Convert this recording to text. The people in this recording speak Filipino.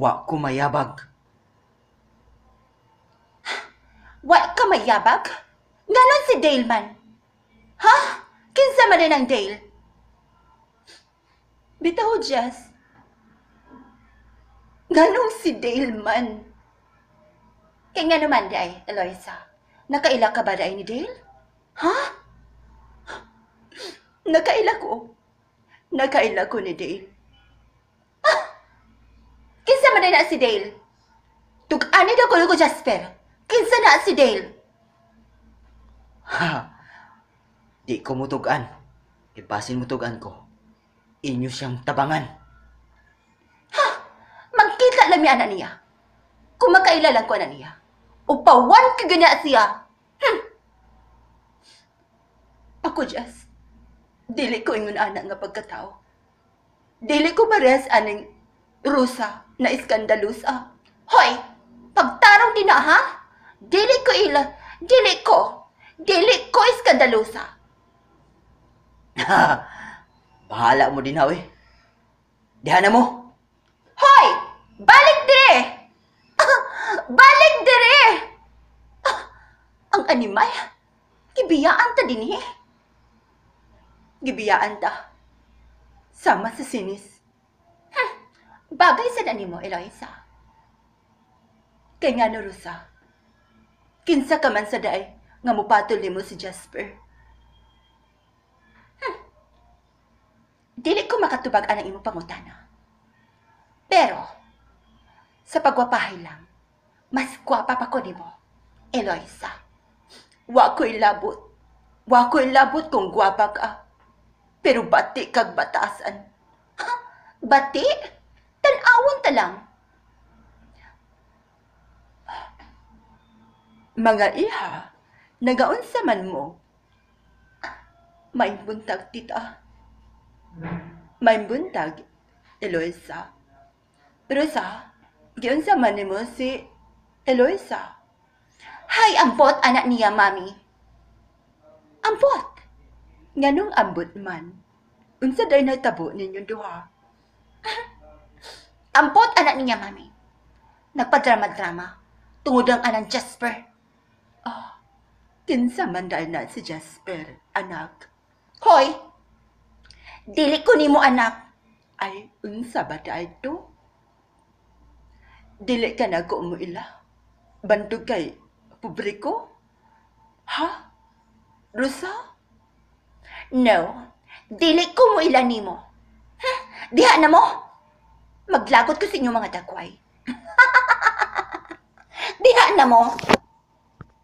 Wa ko mayabag. Wa ka mayabag? Ganon si Dale man. Ha? Kinsa man rin ang Dale? Bitaw, Jess. Ganong si Dale man. Kaya nga naman, day, Eloisa. Nakaila ka ba day ni Dale? Ha? Nakaila ko. Nakaila ko ni Dale. Ah! Kinsa man na si Dale? Tug-ani daw ko Jasper. Kinsa na si Dale? Ha? Di ko mutugan. Ipasin mutugan ko. Inyo siyang tabangan. Ha? Magkita lang anak niya. Kung makailalan ko anak niya. Upawan ka ganyan siya. Ako, Jess. Dili ko ingon anak nga pagkatao. Dili ko mares aning rusa na iskandalusa. Hoy! Pagtarong din na, ha? Dili ko iskandalusa. Bahala mo din, hawi. Dihan na mo. Hoy! Balik dire! Balik dire! Ang animal, gibiyaan ta din eh. Gibiyaan ta. Sama sa sinis. Bagay sa nani mo, Eloisa. Kaya nga no, Rosa. Kinsa ka man sa day nga mupatol mo si Jasper. Dili ko makatubag ang imo pangutana. Pero, sa pagwapahay lang, mas gwapa pa ko nimo, Eloisa. Wa ko'y labot kung gwapa ka. Pero bati kag batasan. Ha? Bati? Tan-awon ta lang. Mga iha, nagaunsa man mo. May buntag, tita. May buntag, Eloisa. Pero giunsa man nimo si Eloisa. Hay, ambot anak niya, mami. Ambot. Nganong ambot man. Unsa day natabo ninyong duha? Ambot anak niya, mami. Nagpadrama-drama. Tungod ang anang Jasper. Kinsa man day na si Jasper, anak. Hoy! Dili ko nimo anak. Ay, unsa ba day to? Dili ka na ko umuila. Bandog kay publiko? Ha? Rosa? No. Dili ko umuila nimo. Diha na mo. Maglagot ko sa inyo mga dagway. Diha na mo.